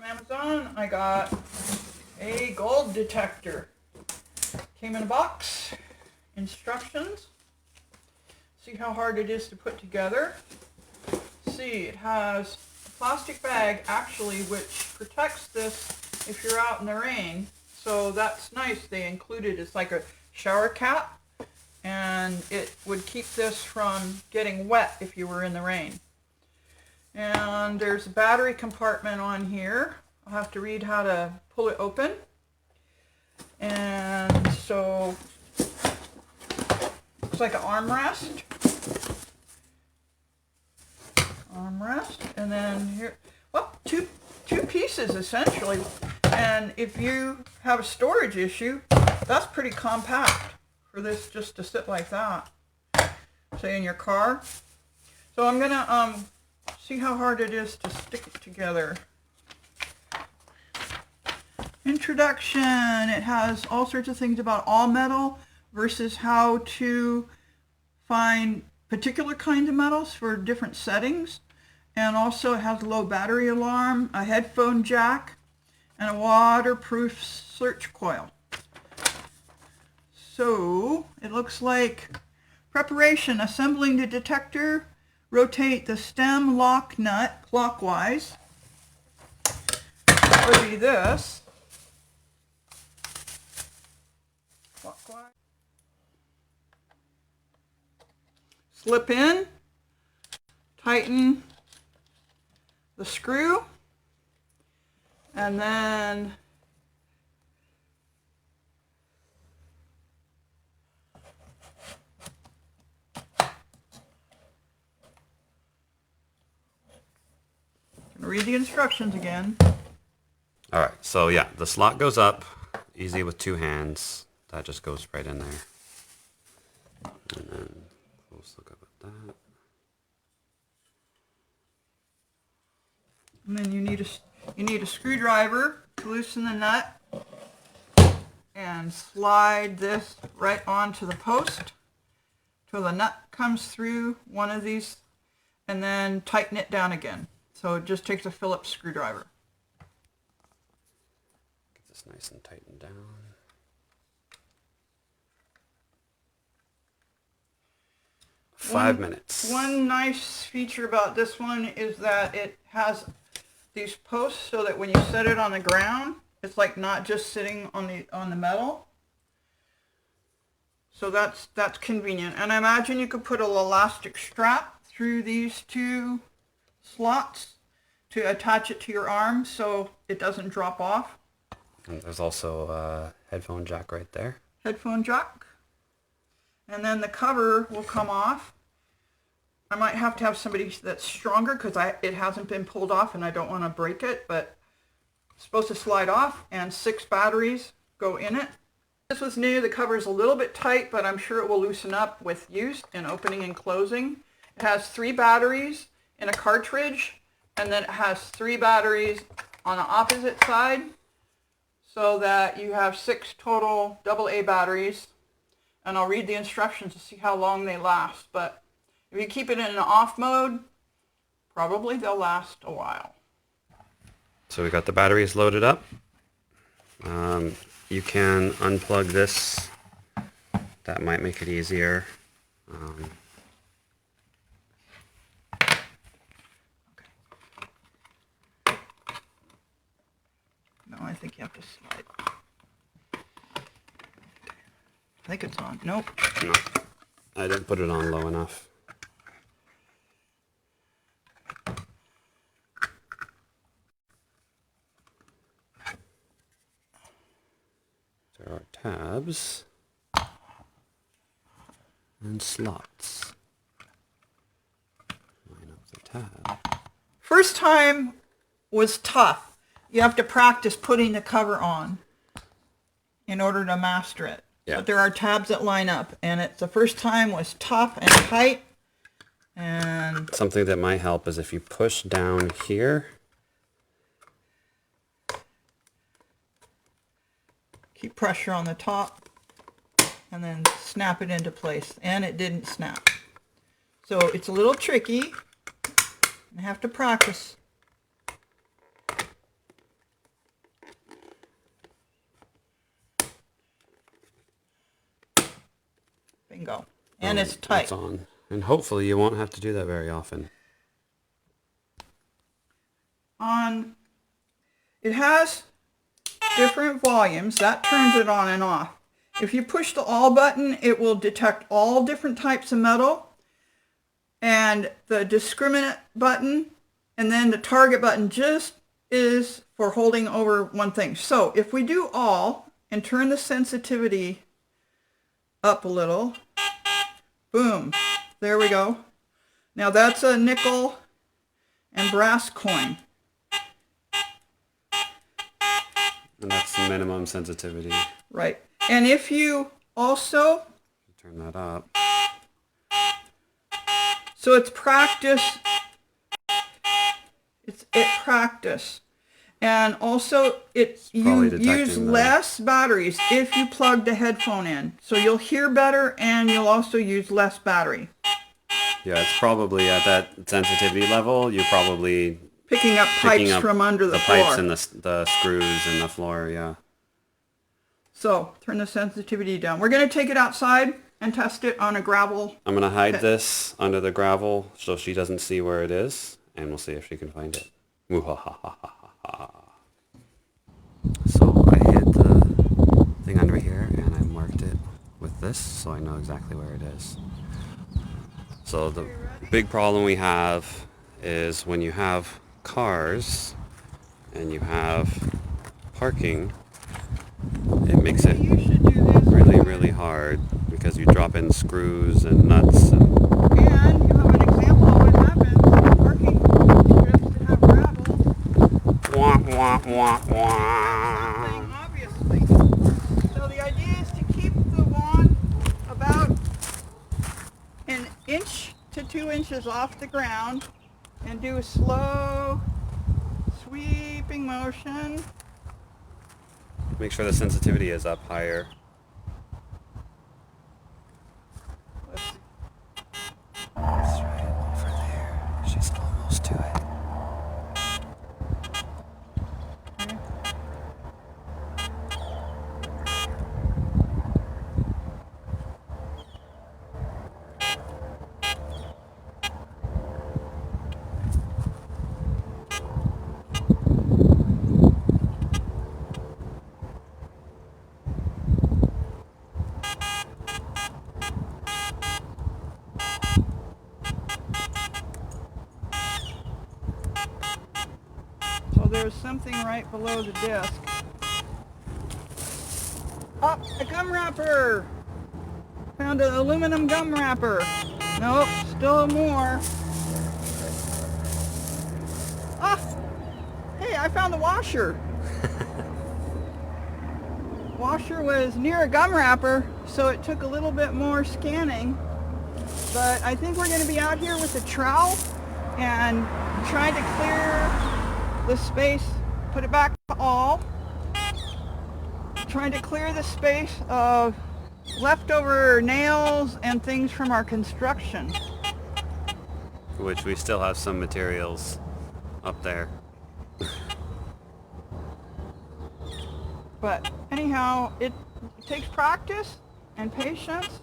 From Amazon, I got a gold detector. Came in a box. Instructions. See how hard it is to put together. See, it has a plastic bag actually which protects this if you're out in the rain. So that's nice. They included it's like a shower cap, and it would keep this from getting wet if you were in the rain. And there's a battery compartment on here. I'll have to read how to pull it open. And so it's like an armrest. And then here, well, two pieces essentially. And if you have a storage issue, that's pretty compact for this just to sit like that, say in your car. So I'm gonna see how hard it is to stick it together. Introduction. It has all sorts of things about all metal versus how to find particular kinds of metals for different settings. And also it has a low battery alarm, a headphone jack, and a waterproof search coil. So it looks like preparation. Assembling the detector. Rotate the stem lock nut clockwise. That would be this. Clockwise. Slip in. Tighten the screw. And then read the instructions again. All right, so yeah, the slot goes up, easy with two hands. That just goes right in there. And then close look up at that. And then you need a screwdriver to loosen the nut and slide this right onto the post till the nut comes through one of these, and then tighten it down again. So it just takes a Phillips screwdriver. Get this nice and tightened down. Five minutes. One nice feature about this one is that it has these posts so that when you set it on the ground, it's like not just sitting on the metal. So that's convenient. And I imagine you could put an elastic strap through these two slots to attach it to your arm so it doesn't drop off. And there's also a headphone jack right there. Headphone jack. And then the cover will come off. I might have to have somebody that's stronger because it hasn't been pulled off and I don't want to break it, but it's supposed to slide off, and 6 batteries go in it. This was new. The cover is a little bit tight, but I'm sure it will loosen up with use and opening and closing. It has 3 batteries in a cartridge, and then it has 3 batteries on the opposite side, so that you have 6 total AA batteries. And I'll read the instructions to see how long they last, but if you keep it in an off mode, probably they'll last a while. So we got the batteries loaded up. You can unplug this. That might make it easier. No, I think you have to slide. I think it's on. Nope. No, I didn't put it on low enough. There are tabs and slots. Line up the tab. First time was tough. You have to practice putting the cover on in order to master it. Yeah. But there are tabs that line up, and the first time was tough and tight. And something that might help is if you push down here. Keep pressure on the top and then snap it into place. And it didn't snap. So it's a little tricky. I have to practice. Bingo. And it's It's tight. on. And hopefully you won't have to do that very often. It has different volumes. That turns it on and off. If you push the all button, it will detect all different types of metal. And the discriminate button and then the target button just is for holding over one thing. So if we do all and turn the sensitivity up a little, boom, there we go. Now that's a nickel and brass coin. And that's the minimum sensitivity. Right. And if you also, Turn that up. so it's practice. It's practice. And also you probably use detecting the- less batteries if you plug the headphone in. So you'll hear better and you'll also use less battery. Yeah, it's probably at that sensitivity level, you're probably Picking up pipes from under the floor. pipes and the screws in the floor, yeah. So turn the sensitivity down. We're going to take it outside and test it on a gravel. I'm going to hide this under the gravel so she doesn't see where it is, and we'll see if she can find it. So I hid the thing under here, and I marked it with this, so I know exactly where it is. So the big problem we have is when you have cars and you have parking, it makes it You should do this. really, really hard because you drop in screws and nuts and And you have an example of what happens when parking strips that have gravel. wah, wah, wah, wah. Something, obviously. So the idea is to keep the wand about an inch to 2 inches off the ground and do a slow sweeping motion. Make sure the sensitivity is up higher. It's right over there. She's almost to it. So there's something right below the disc. Oh, a gum wrapper! Found an aluminum gum wrapper. Nope, still more. Ah! Hey, I found the washer. Washer was near a gum wrapper, so it took a little bit more scanning. But I think we're going to be out here with a trowel and trying to clear the space, put it back to all. Trying to clear the space of leftover nails and things from our construction. Which we still have some materials up there. But anyhow, it takes practice and patience